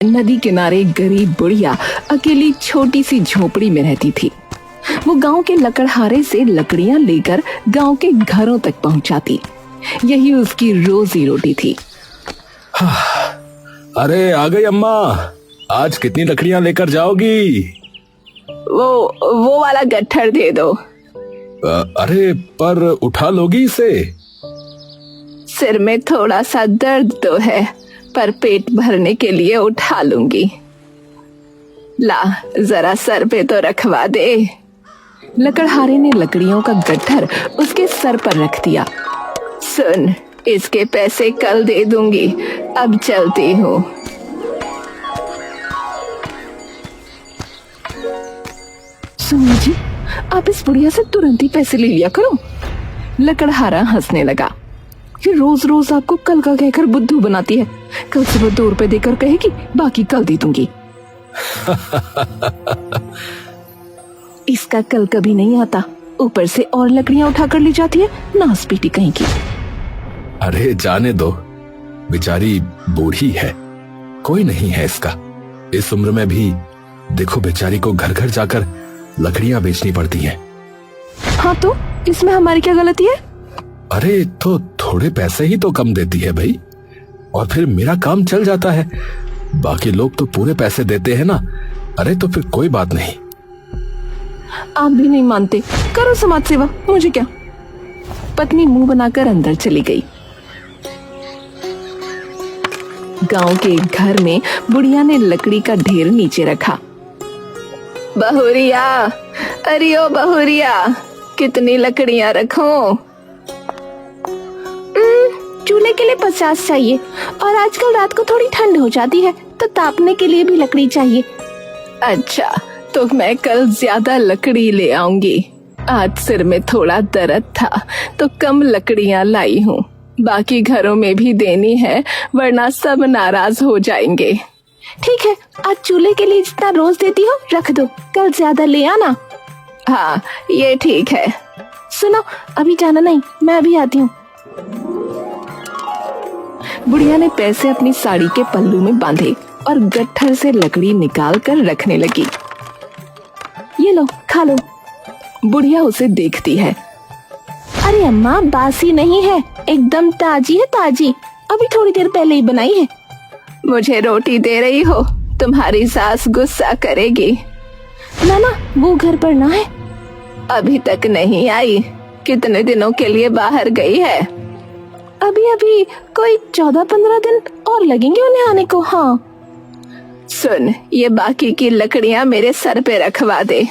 नदी किनारे गरीब बुढ़िया अकेली छोटी सी झोपड़ी में रहती थी। वो गांव के लकड़हारे से लकड़ियां लेकर गांव के घरों तक पहुंचाती। यही उसकी रोजी रोटी थी। अरे आ गई अम्मा, आज कितनी लकड़ियां लेकर जाओगी? वो वाला गट्ठर दे दो। अरे पर उठा लोगी इसे? सिर में थोड़ा सा दर्द तो है, पर पेट भरने के लिए उठा लूंगी। ला जरा सर पे तो रखवा दे। लकड़हारे ने लकड़ियों का गट्ठर उसके सर पर रख दिया। सुन, इसके पैसे कल दे दूंगी, अब चलती हूँ। सुनिए जी, आप इस बुढ़िया से तुरंत ही पैसे ले लिया करो। लकड़हारा हंसने लगा। ये रोज रोज आपको कल का कहकर बुद्धू बनाती है। कल सुबह 2 रुपए देकर कहेगी, बाकी कल दे दूंगी। इसका कल कभी नहीं आता, ऊपर से और लकड़ियां उठाकर ले जाती है, नास पीटी कहीं की। अरे जाने दो, बेचारी बूढ़ी है, कोई नहीं है इसका। इस उम्र में भी देखो बेचारी को घर घर जाकर लकड़ियां बेचनी पड़ती हैं। हाँ तो इसमें हमारी क्या गलती है? अरे तो थोड़े पैसे ही तो कम देती है भाई, और फिर मेरा काम चल जाता है। बाकी लोग तो पूरे पैसे देते हैं ना। अरे तो फिर कोई बात नहीं। आप भी नहीं मानते, करो समाज सेवा, मुझे क्या। पत्नी मुंह बनाकर अंदर चली गई। गांव के एक घर में बुढ़िया ने लकड़ी का ढेर नीचे रखा। बहुरिया, अरे ओ बहुरिया, कितनी लकड़ियां रखूं? चूल्हे के लिए 50 चाहिए, और आजकल रात को थोड़ी ठंड हो जाती है तो तापने के लिए भी लकड़ी चाहिए। अच्छा, तो मैं कल ज्यादा लकड़ी ले आऊंगी। आज सिर में थोड़ा दर्द था तो कम लकड़ियां लाई हूँ। बाकी घरों में भी देनी है, वरना सब नाराज हो जाएंगे। ठीक है, आज चूल्हे के लिए जितना रोज देती हो रख दो, कल ज्यादा ले आना। हाँ ये ठीक है। सुनो, अभी जाना नहीं, मैं अभी आती हूँ। बुढ़िया ने पैसे अपनी साड़ी के पल्लू में बांधे और गट्ठर से लकड़ी निकाल कर रखने लगी। ये लो, खा लो। बुढ़िया उसे देखती है। अरे अम्मा, बासी नहीं है, एकदम ताजी है, ताजी, अभी थोड़ी देर पहले ही बनाई है। मुझे रोटी दे रही हो? तुम्हारी सास गुस्सा करेगी। ना, वो घर पर ना है। अभी तक नहीं आई? कितने दिनों के लिए बाहर गई है? अभी कोई 14-15 दिन और लगेंगे उन्हें आने को। हाँ सुन, ये बाकी की लकड़ियां मेरे सर पे रखवा दे।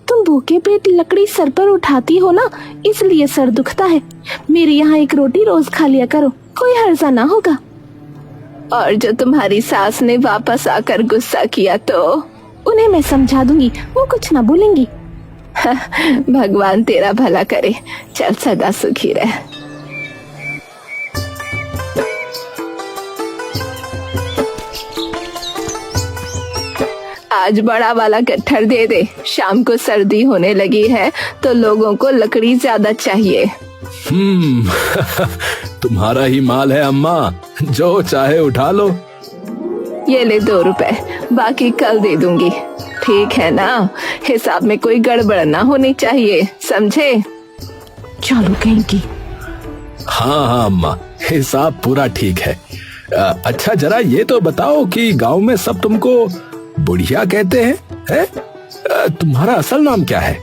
तुम भूखे पेट लकड़ी सर पर उठाती हो ना, इसलिए सर दुखता है। मेरे यहाँ एक रोटी रोज खा लिया करो, कोई हर्जा ना होगा। और जो तुम्हारी सास ने वापस आकर गुस्सा किया तो उन्हें मैं समझा दूंगी, वो कुछ ना बोलेंगी। भगवान तेरा भला करे, चल सदा सुखी रह। आज बड़ा वाला गट्ठर दे दे, शाम को सर्दी होने लगी है तो लोगों को लकड़ी ज्यादा चाहिए। तुम्हारा ही माल है अम्मा, जो चाहे उठा लो। ये ले 2 रुपए, बाकी कल दे दूंगी। ठीक है ना? हिसाब में कोई गड़बड़ ना होनी चाहिए, समझे? चलो कहीं की। हाँ अम्मा, हिसाब पूरा ठीक है। अच्छा जरा ये तो बताओ कि गांव में सब तुमको बुढ़िया कहते हैं? तुम्हारा असल नाम क्या है?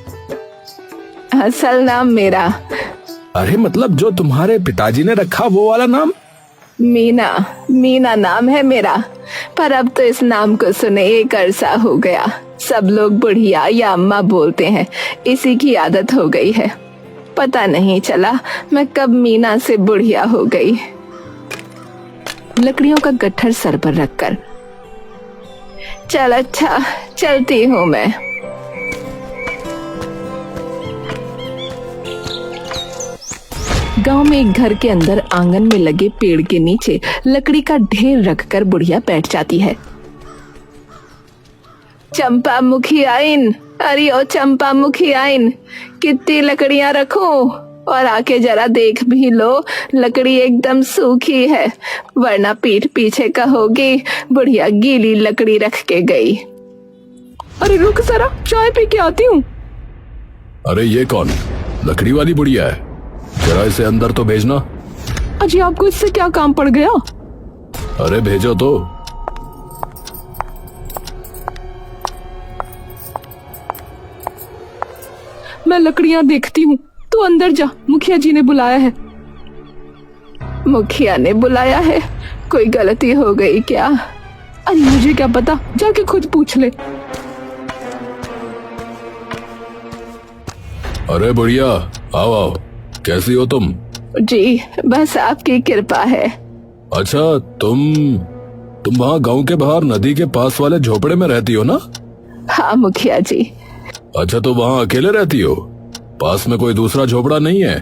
असल नाम मेरा? अरे मतलब जो तुम्हारे पिताजी ने रखा वो वाला नाम? मीना नाम है मेरा, पर अब तो इस नाम को सुने 1 अरसा हो गया। सब लोग बुढ़िया या अम्मा बोलते हैं, इसी की आदत हो गई है। पता नहीं चला मैं कब मीना से बुढ़िया हो गई। लकड़ियों का गट्ठर सर पर रखकर, चल अच्छा, चलती हूँ मैं। गांव में एक घर के अंदर आंगन में लगे पेड़ के नीचे लकड़ी का ढेर रखकर बुढ़िया बैठ जाती है। चंपा मुखी आइन, अरे ओ चंपा मुखी आइन, कितनी लकड़ियां रखूं? और आके जरा देख भी लो, लकड़ी एकदम सूखी है, वरना पीठ पीछे कहोगी बुढ़िया गीली लकड़ी रख के गई। अरे रुक जरा, चाय पी के आती हूँ। अरे ये कौन लकड़ी वाली बुढ़िया है? जरा इसे अंदर तो भेजना। अजी आपको इससे क्या काम पड़ गया? अरे भेजो तो। मैं लकड़ियां देखती हूँ, तू अंदर जा, मुखिया जी ने बुलाया है। मुखिया ने बुलाया है? कोई गलती हो गई क्या? अरे मुझे क्या पता, जाके खुद पूछ ले। अरे बुढ़िया, आओ आओ, कैसी हो तुम? जी बस आपकी कृपा है। अच्छा, तुम वहाँ गांव के बाहर नदी के पास वाले झोपड़े में रहती हो ना? हाँ मुखिया जी। अच्छा, तो वहाँ अकेले रहती हो? पास में कोई दूसरा झोपड़ा नहीं है?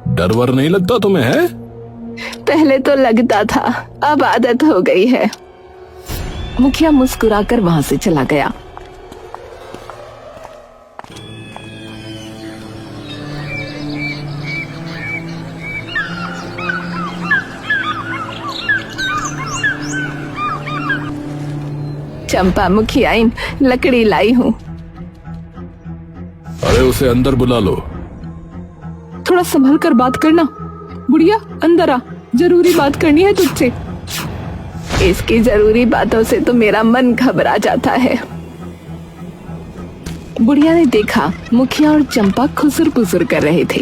डर वर नहीं लगता तुम्हें? है पहले तो लगता था, अब आदत हो गई है। मुखिया मुस्कुराकर वहां से चला गया। चंपा मुखियाइन, लकड़ी लाई हूँ। अरे उसे अंदर बुला लो। थोड़ा संभल कर बात करना। बुढ़िया अंदर आ, जरूरी बात करनी है तुझसे। इसकी जरूरी बातों से तो मेरा मन घबरा जाता है। बुढ़िया ने देखा मुखिया और चंपा खुसर पुसर कर रहे थे।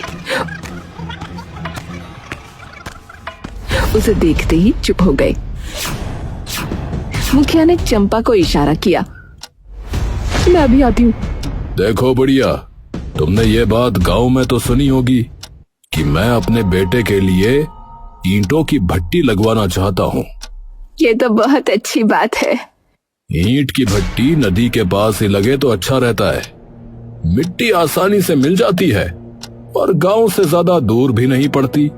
उसे देखते ही चुप हो गए। मुखिया ने चंपा को इशारा किया, मैं अभी आती हूँ। देखो बुढ़िया, तुमने ये बात गांव में तो सुनी होगी कि मैं अपने बेटे के लिए ईंटों की भट्टी लगवाना चाहता हूँ। ये तो बहुत अच्छी बात है। ईंट की भट्टी नदी के पास ही लगे तो अच्छा रहता है। मिट्टी आसानी से मिल जाती है और गांव से ज्यादा दूर भी नहीं पड़ती।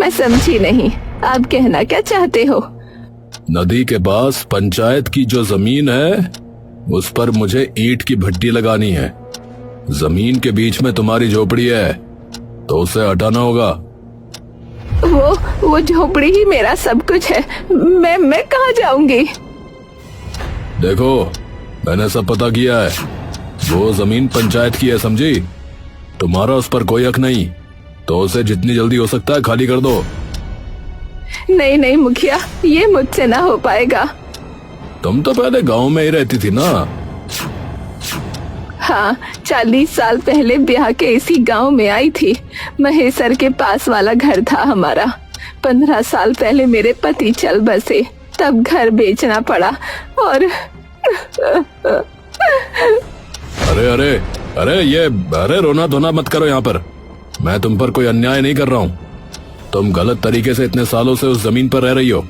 मैं समझी नहीं, आप कहना क्या चाहते हो? नदी के पास पंचायत की जो जमीन है उस पर मुझे ईंट की भट्टी लगानी है। जमीन के बीच में तुम्हारी झोपड़ी है तो उसे हटाना होगा। वो झोपड़ी ही मेरा सब कुछ है। मैं कहाँ जाऊंगी? देखो, मैंने सब पता किया है। वो जमीन पंचायत की है, समझी? तुम्हारा उस पर कोई हक नहीं, तो उसे जितनी जल्दी हो सकता है खाली कर दो। नहीं नहीं मुखिया, ये मुझसे ना हो पाएगा। तुम तो पहले गांव में ही रहती थी ना? हाँ, 40 साल पहले ब्याह के इसी गांव में आई थी। महेसर के पास वाला घर था हमारा। 15 साल पहले मेरे पति चल बसे, तब घर बेचना पड़ा और अरे रोना धोना मत करो यहाँ पर। मैं तुम पर कोई अन्याय नहीं कर रहा हूँ। तुम गलत तरीके से इतने सालों से उस जमीन पर रह रही हो।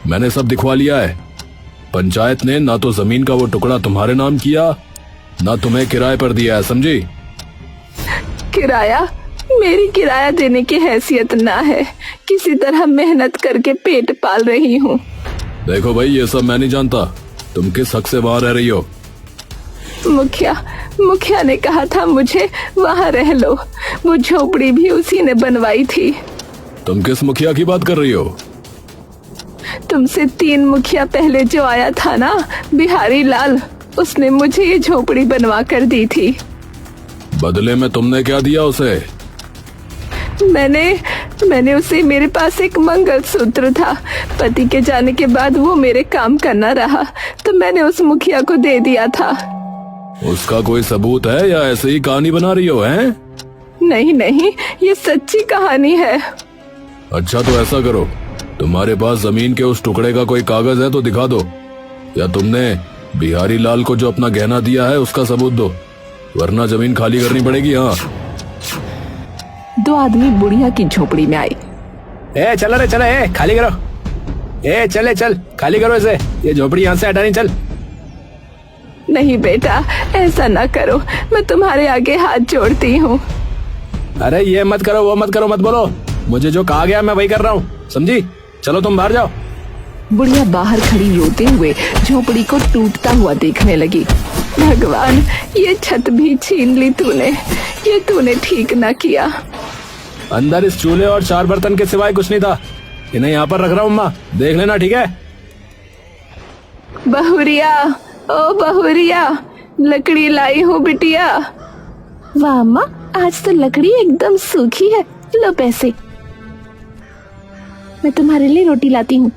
मैंने सब दिखवा लिया है। पंचायत ने ना तो जमीन का वो टुकड़ा तुम्हारे नाम किया, ना तुम्हें किराए पर दिया है, समझी? किराया? मेरी किराया देने की हैसियत ना है। किसी तरह मेहनत करके पेट पाल रही हूँ। देखो भाई, ये सब मैं नहीं जानता। तुम किस हक से वहाँ रह रही हो? मुखिया ने कहा था मुझे वहाँ रह लो। वो झोपड़ी भी उसी ने बनवाई थी। तुम किस मुखिया की बात कर रही हो? तुमसे 3 मुखिया पहले जो आया था ना, बिहारी लाल, उसने मुझे ये झोपड़ी बनवा कर दी थी। बदले में तुमने क्या दिया उसे? मैंने उसे, मेरे पास एक मंगलसूत्र था। पति के जाने के बाद वो मेरे काम करना रहा, तो मैंने उस मुखिया को दे दिया था। उसका कोई सबूत है या ऐसे ही कहानी बना रही हो? हैं? नहीं, ये सच्ची कहानी है। अच्छा, तो ऐसा करो, तुम्हारे पास जमीन के उस टुकड़े का कोई कागज है तो दिखा दो, या तुमने बिहारी लाल को जो अपना गहना दिया है उसका सबूत दो, वरना जमीन खाली करनी पड़ेगी। हाँ। 2 आदमी बुढ़िया की झोपड़ी में आए। चलो रे चलो, खाली करो। चल खाली करो इसे, ये झोपड़ी यहाँ से हटानी। चल। नहीं बेटा, ऐसा ना करो, मैं तुम्हारे आगे हाथ जोड़ती हूँ। अरे ये मत करो, वो मत करो, मत बोलो। मुझे जो कहा गया मैं वही कर रहा हूँ, समझी? चलो तुम बाहर जाओ। बुढ़िया बाहर खड़ी रोते हुए झोपड़ी को टूटता हुआ देखने लगी। भगवान, ये छत भी छीन ली तूने, ये तूने ठीक ना किया। अंदर इस चूल्हे और 4 बर्तन के सिवाय कुछ नहीं था। इन्हें यहाँ पर रख रहा हूँ अम्मा, देख लेना, ठीक है? बहुरिया, ओ बहुरिया, लकड़ी लाई हूँ बिटिया। वाह अम्मा, आज तो लकड़ी एकदम सूखी है, लो पैसे। मैं तुम्हारे लिए रोटी लाती हूँ।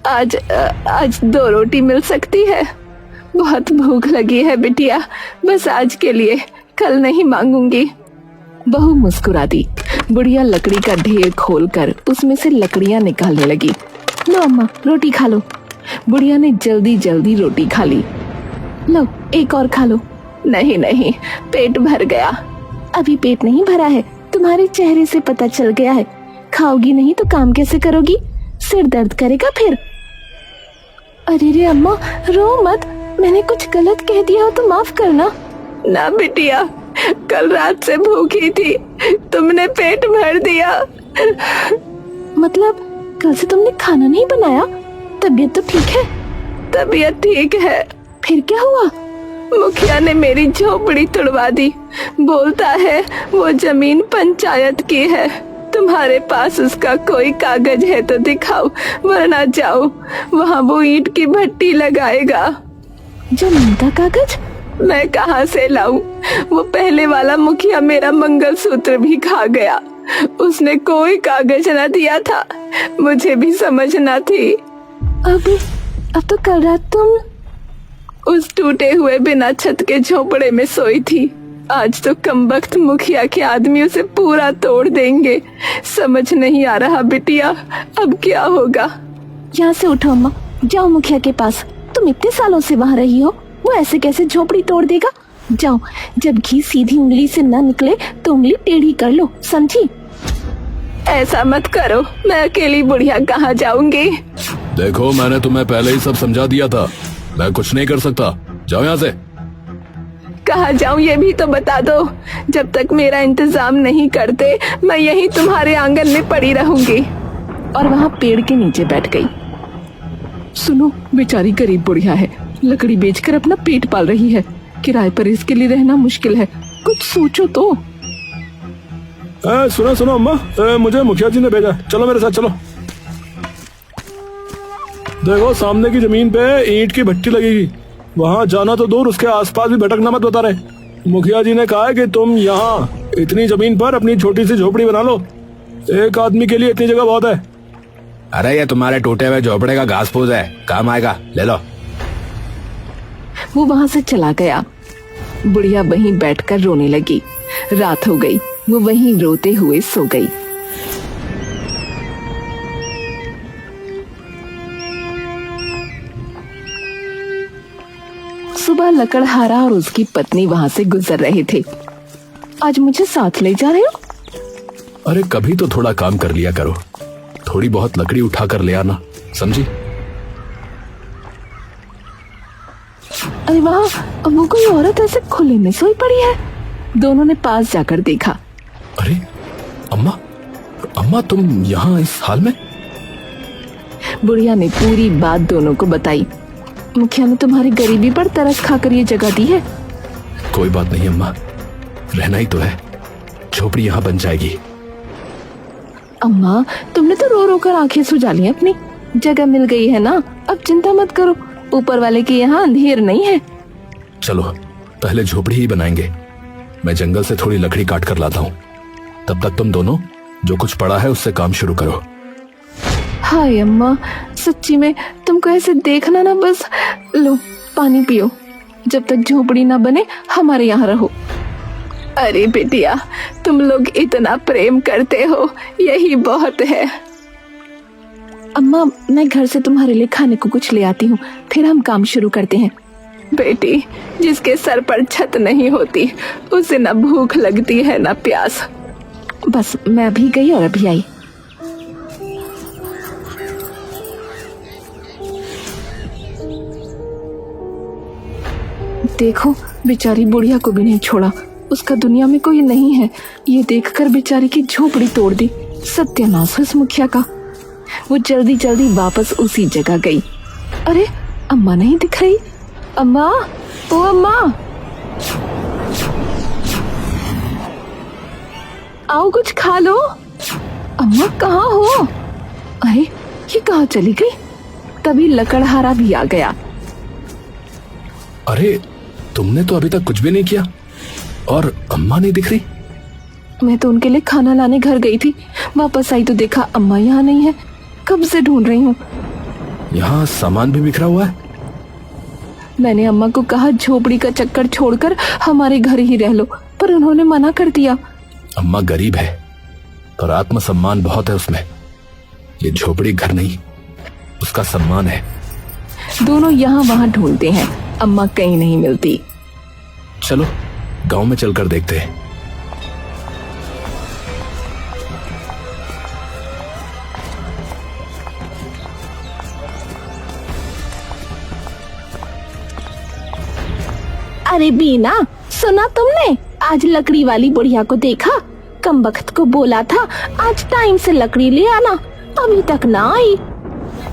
आज 2 रोटी मिल सकती है? बहुत भूख लगी है बिटिया, बस आज के लिए, कल नहीं मांगूंगी। बहू मुस्कुरा दी। बुढ़िया लकड़ी का ढेर खोलकर उसमें से लकड़ियां निकालने लगी। लो अम्मा, रोटी खा लो। बुढ़िया ने जल्दी जल्दी रोटी खा ली। लो एक और खा लो। नहीं नहीं, पेट भर गया। अभी पेट नहीं भरा है, तुम्हारे चेहरे से पता चल गया है। खाओगी नहीं तो काम कैसे करोगी? सिर दर्द करेगा फिर। अरे रे अम्मा, रो मत, मैंने कुछ गलत कह दिया हो तो माफ करना। ना बिटिया, कल रात से भूखी थी, तुमने पेट भर दिया। मतलब कल से तुमने खाना नहीं बनाया? तबीयत तो ठीक है? तबीयत ठीक है। फिर क्या हुआ? मुखिया ने मेरी झोपड़ी तुड़वा दी। बोलता है वो जमीन पंचायत की है। तुम्हारे पास उसका कोई कागज है तो दिखाओ, वरना जाओ, वहाँ वो ईंट की भट्टी लगाएगा। जमीन का कागज? मैं कहाँ से लाऊं? वो पहले वाला मुखिया मेरा मंगलसूत्र भी खा गया। उसने कोई कागज न दिया था, मुझे भी समझना थी। अब तो कल रात तुम उस टूटे हुए बिना छत के झोपड़े में सोई थी। आज तो कमबख्त मुखिया के आदमी उसे पूरा तोड़ देंगे। समझ नहीं आ रहा बिटिया, अब क्या होगा? यहाँ से उठो अम्मा, जाओ मुखिया के पास। तुम इतने सालों से वहाँ रही हो, वो ऐसे कैसे झोपड़ी तोड़ देगा? जाओ, जब घी सीधी उंगली से न निकले तो उंगली टेढ़ी कर लो, समझी? ऐसा मत करो, मैं अकेली बुढ़िया कहाँ जाऊंगी? देखो, मैंने तुम्हें पहले ही सब समझा दिया था, मैं कुछ नहीं कर सकता। जाओ यहाँ से। कहाँ जाऊं ये भी तो बता दो। जब तक मेरा इंतजाम नहीं करते मैं यहीं तुम्हारे आंगन में पड़ी रहूंगी। और वहाँ पेड़ के नीचे बैठ गई। सुनो, बेचारी गरीब बुढ़िया है, लकड़ी बेचकर अपना पेट पाल रही है। किराए पर इसके लिए रहना मुश्किल है, कुछ सोचो तो। सुनो अम्मा, मुझे मुखिया जी ने भेजा, चलो मेरे साथ चलो। देखो, सामने की जमीन पे ईंट की भट्टी लगेगी, वहाँ जाना तो दूर, उसके आसपास भी भटकना मत बता रहे। मुखिया जी ने कहा है कि तुम यहाँ इतनी जमीन पर अपनी छोटी सी झोपड़ी बना लो। एक आदमी के लिए इतनी जगह बहुत है। अरे ये तुम्हारे टूटे हुए झोपड़े का घास फूस है, काम आएगा, ले लो। वो वहाँ से चला गया। बुढ़िया वहीं बैठकर रोने लगी। रात हो गई, वो वहीं रोते हुए सो गई। सुबह लकड़हारा और उसकी पत्नी वहाँ से गुजर रहे थे। आज मुझे साथ ले जा रहे हो? अरे कभी तो थोड़ा काम कर लिया करो, थोड़ी बहुत लकड़ी उठा कर ले आना, समझी? अरे वाह, वो कोई औरत ऐसे खुले में सोई पड़ी है। दोनों ने पास जाकर देखा। अरे अम्मा तुम यहाँ इस हाल में? बुढ़िया ने पूरी बात दोनों को बताई। मुखिया ने तुम्हारी गरीबी पर तरस खाकर ये जगह दी है। कोई बात नहीं अम्मा, रहना ही तो है, झोपड़ी यहाँ बन जाएगी। अम्मा, तुमने तो रो रो कर आंखें सुजा ली अपनी। जगह मिल गई है ना, अब चिंता मत करो, ऊपर वाले के यहाँ अंधेर नहीं है। चलो पहले झोपड़ी ही बनाएंगे, मैं जंगल से थोड़ी लकड़ी काट कर लाता हूँ, तब तक तुम दोनों जो कुछ पड़ा है उससे काम शुरू करो। हाय अम्मा, सच्ची में तुमको ऐसे देखना ना, बस लो पानी पियो, जब तक झोपड़ी ना बने हमारे यहाँ रहो। अरे बेटिया, तुम लोग इतना प्रेम करते हो, यही बहुत है। अम्मा, मैं घर से तुम्हारे लिए खाने को कुछ ले आती हूँ, फिर हम काम शुरू करते हैं। बेटी, जिसके सर पर छत नहीं होती उसे ना भूख लगती है ना प्यास। बस मैं अभी गई और अभी आई। देखो, बेचारी बुढ़िया को भी नहीं छोड़ा, उसका दुनिया में कोई नहीं है। ये देखकर बेचारी की झोपड़ी तोड़ दी। सत्यानाश है इस मुखिया का। वो जल्दी जल्दी वापस उसी जगह गई। अरे अम्मा नहीं दिख रही। अम्मा, ओ अम्मा, आओ कुछ खा लो। अम्मा कहाँ हो? अरे ये कहाँ चली गई? तभी लकड़हारा भी आ गया। अरे तुमने तो अभी तक कुछ भी नहीं किया और अम्मा नहीं दिख रही। मैं तो उनके लिए खाना लाने घर गई थी, वापस आई तो देखा अम्मा यहाँ नहीं है। कब से ढूंढ रही हूँ। यहाँ सामान भी बिखरा हुआ है। मैंने अम्मा को कहा झोपड़ी का चक्कर छोड़कर हमारे घर ही रह लो, पर उन्होंने मना कर दिया। अम्मा गरीब है पर आत्मसम्मान बहुत है उसमें। ये झोपड़ी घर नहीं, उसका सम्मान है। दोनों यहाँ वहाँ ढूंढते हैं, अम्मा कहीं नहीं मिलती। चलो गांव में चलकर देखते हैं। अरे बीना, सुना तुमने? आज लकड़ी वाली बुढ़िया को देखा। कम वक्त को बोला था आज टाइम से लकड़ी ले आना, अभी तक ना आई।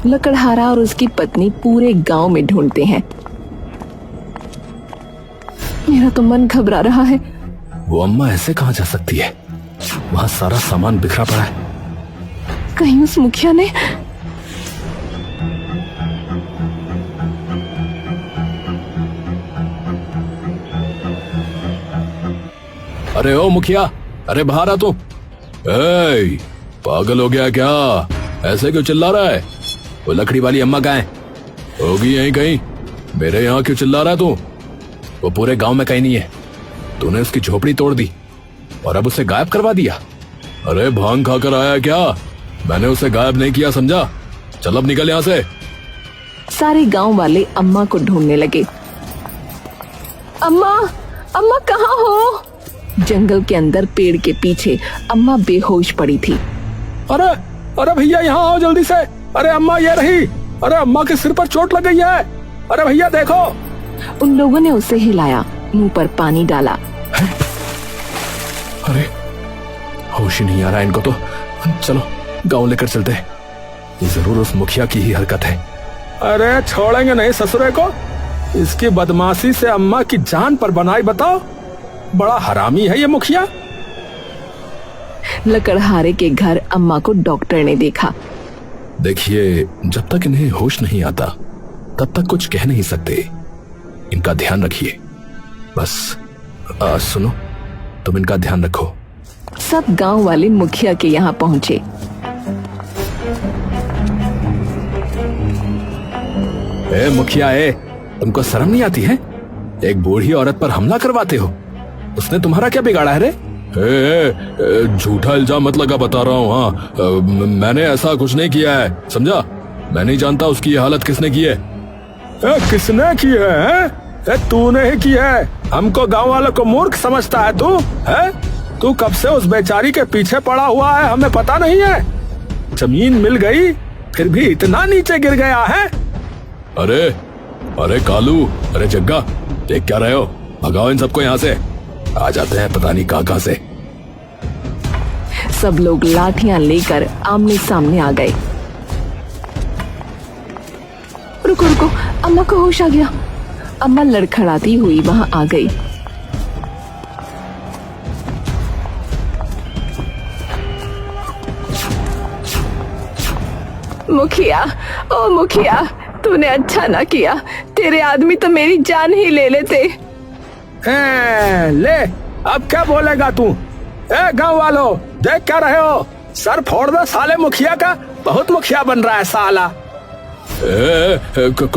लकड़हारा और उसकी पत्नी पूरे गांव में ढूंढते हैं। मेरा तो मन घबरा रहा है। वो अम्मा ऐसे कहाँ जा सकती है? वहाँ सारा सामान बिखरा पड़ा है। कहीं उस मुखिया ने। अरे ओ मुखिया, अरे बाहर आ तू। ए, पागल हो गया क्या? ऐसे क्यों चिल्ला रहा है? वो लकड़ी वाली अम्मा कहाँ है? होगी यहीं कहीं। मेरे यहाँ क्यों चिल्ला रहा है तू? वो पूरे गांव में कहीं नहीं है। तूने उसकी झोपड़ी तोड़ दी और अब उसे गायब करवा दिया। अरे भांग खाकर आया क्या? मैंने उसे गायब नहीं किया, समझा? चल अब निकल यहाँ से। सारे गांव वाले अम्मा को ढूंढने लगे। अम्मा, अम्मा कहाँ हो? जंगल के अंदर पेड़ के पीछे अम्मा बेहोश पड़ी थी। अरे अरे भैया यहाँ आओ जल्दी से। अरे अम्मा ये रही। अरे अम्मा के सिर पर चोट लग गई है। अरे भैया देखो। उन लोगों ने उसे हिलाया, मुंह पर पानी डाला। अरे होश ही नहीं आ रहा इनको तो। चलो गांव लेकर चलते हैं। ये जरूर उस मुखिया की ही हरकत है। अरे छोड़ेंगे नहीं ससुरे को। इसकी बदमाशी से अम्मा की जान पर बनाई, बताओ। बड़ा हरामी है ये मुखिया। लकड़हारे के घर अम्मा को डॉक्टर ने देखा। देखिए, जब तक इन्हें होश नहीं आता तब तक कुछ कह नहीं सकते। इनका ध्यान रखिए बस। सुनो, तुम इनका ध्यान रखो। सब गांव वाले मुखिया के यहाँ पहुँचे। ए मुखिया, तुमको शर्म नहीं आती है? एक बूढ़ी औरत पर हमला करवाते हो। उसने तुम्हारा क्या बिगाड़ा है रे? झूठा इल्जाम मत लगा, बता रहा हूँ। हाँ, मैंने ऐसा कुछ नहीं किया है, समझा? मैं नहीं जानता उसकी ये हालत किसने की है। किसने की है? तूने ही की है। हमको गांव वालों को मूर्ख समझता है तू? तू कब से उस बेचारी के पीछे पड़ा हुआ है, हमें पता नहीं है? जमीन मिल गई फिर भी इतना नीचे गिर गया है। अरे अरे कालू, अरे जग्गा, देख क्या रहे हो? भगाओ इन सबको यहाँ से। आ जाते हैं पता नहीं कहाँ से। सब लोग लाठियां लेकर आमने सामने आ गए। रुको रुको, अम्मा को होश आ गया। अम्मा लड़खड़ाती हुई वहां आ गई। मुखिया, ओ मुखिया, तूने अच्छा ना किया। तेरे आदमी तो मेरी जान ही ले लेते। ले, अब क्या बोलेगा तू? गांव वालों, देख क्या रहे हो? सर फोड़ दो साले मुखिया का। बहुत मुखिया बन रहा है साला।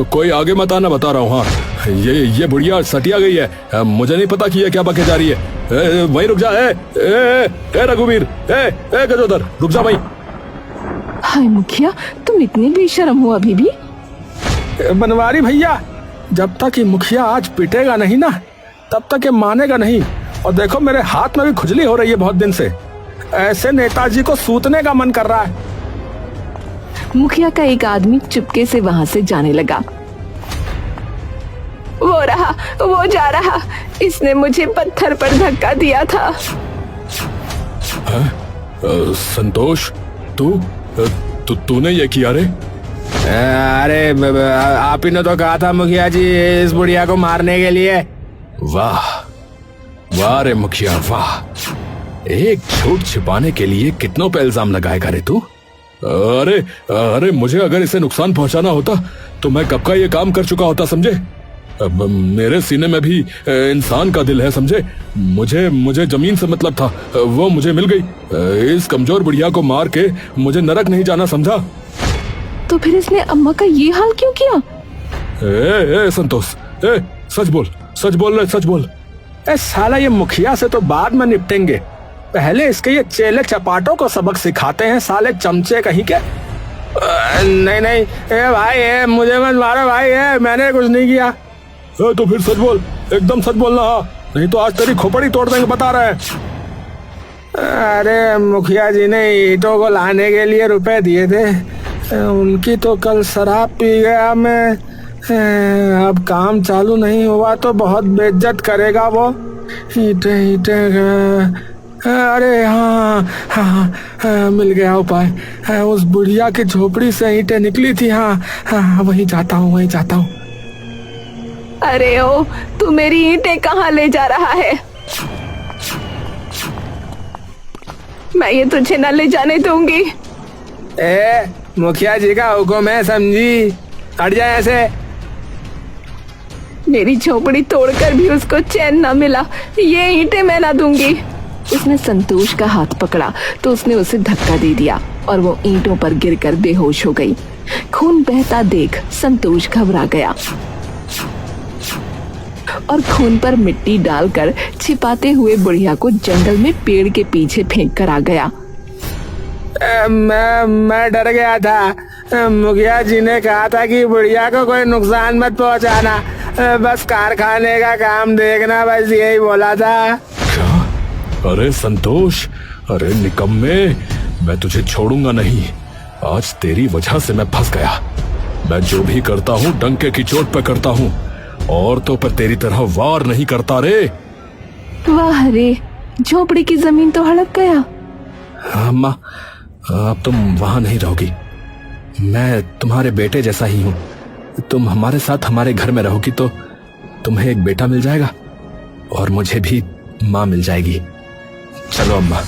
कोई आगे मत आना, बता रहा हूँ। हाँ, ये बुढ़िया सटिया गई है। मुझे नहीं पता कि ये क्या बके जा रही है। वहीं रुक जा। रघुवीर, गजोदर, रुक जा वहीं। हाय मुखिया, तुम इतने बेशर्म हो अभी भी। बनवारी भैया, जब तक ये मुखिया आज पिटेगा नहीं ना, तब तक ये मानेगा नहीं। और देखो, मेरे हाथ में भी खुजली हो रही है बहुत दिन से। ऐसे नेताजी को सूतने का मन कर रहा है। मुखिया का एक आदमी चुपके से वहां से जाने लगा। वो रहा, वो जा रहा। इसने मुझे पत्थर पर धक्का दिया था। संतोष, तूने ये किया रे? अरे आप ही ने तो कहा था मुखिया जी इस बुढ़िया को मारने के लिए। वाह वाह रे मुखिया वाह, एक झूठ छिपाने के लिए कितनों पे इल्जाम लगाएगा रे तू। अरे अरे मुझे अगर इसे नुकसान पहुंचाना होता तो मैं कब का ये काम कर चुका होता, समझे। अब मेरे सीने में भी इंसान का दिल है, समझे। मुझे जमीन से मतलब था, वो मुझे मिल गई। इस कमजोर बुढ़िया को मार के मुझे नरक नहीं जाना, समझा। तो फिर इसने अम्मा का ये हाल क्यों किया? ए संतोष, सच बोल रे, सच बोल। साला ये मुखिया से तो बाद में निपटेंगे, पहले इसके ये चेले चपाटों को सबक सिखाते हैं, साले चमचे कहीं के। नहीं भाई मुझे मत मारो भाई, मैंने कुछ नहीं किया। तो फिर सच बोल, एकदम सच बोलना, नहीं तो आज तेरी खोपड़ी तोड़ देंगे, बता रहे हैं। अरे मुखिया जी ने ईंटों को लाने के लिए रुपए दिए थे, उनकी तो कल शराब पी गया मैं। अब काम चालू नहीं हुआ तो बहुत बेइज्जत करेगा वो। ईंटे अरे हाँ, मिल गया उपाय। उस बुढ़िया की झोपड़ी से ईंटें निकली थी। हाँ वहीं जाता हूँ। अरे ओ, तू मेरी ईंटें कहाँ ले जा रहा है? मैं ये तुझे न ले जाने दूंगी। मुखिया जी का हुक्म है, समझी, हट जाए ऐसे। मेरी झोपड़ी तोड़कर भी उसको चैन न मिला, ये ईंटें मैं ना दूंगी। उसने संतोष का हाथ पकड़ा तो उसने उसे धक्का दे दिया और वो ईंटों पर गिरकर बेहोश हो गई। खून बहता देख संतोष घबरा गया और खून पर मिट्टी डालकर छिपाते हुए बुढ़िया को जंगल में पेड़ के पीछे फेंक कर आ गया। मैं डर गया था। मुखिया जी ने कहा था कि बुढ़िया को कोई नुकसान मत पहुंचाना, बस कारखाने का काम देखना, बस यही बोला था। क्या? अरे संतोष, अरे निकम्मे, मैं तुझे छोड़ूंगा नहीं। आज तेरी वजह से मैं फंस गया। मैं जो भी करता हूँ डंके की चोट पे करता हूँ, औरतों पर तेरी तरह वार नहीं करता रे। वाह रे, झोपड़ी की जमीन तो हड़प गया। अम्मा, अब तुम वहां नहीं रहोगी। मैं तुम्हारे बेटे जैसा ही हूँ। तुम हमारे साथ हमारे घर में रहोगी तो तुम्हें एक बेटा मिल जाएगा और मुझे भी माँ मिल जाएगी। चलो अम्मा।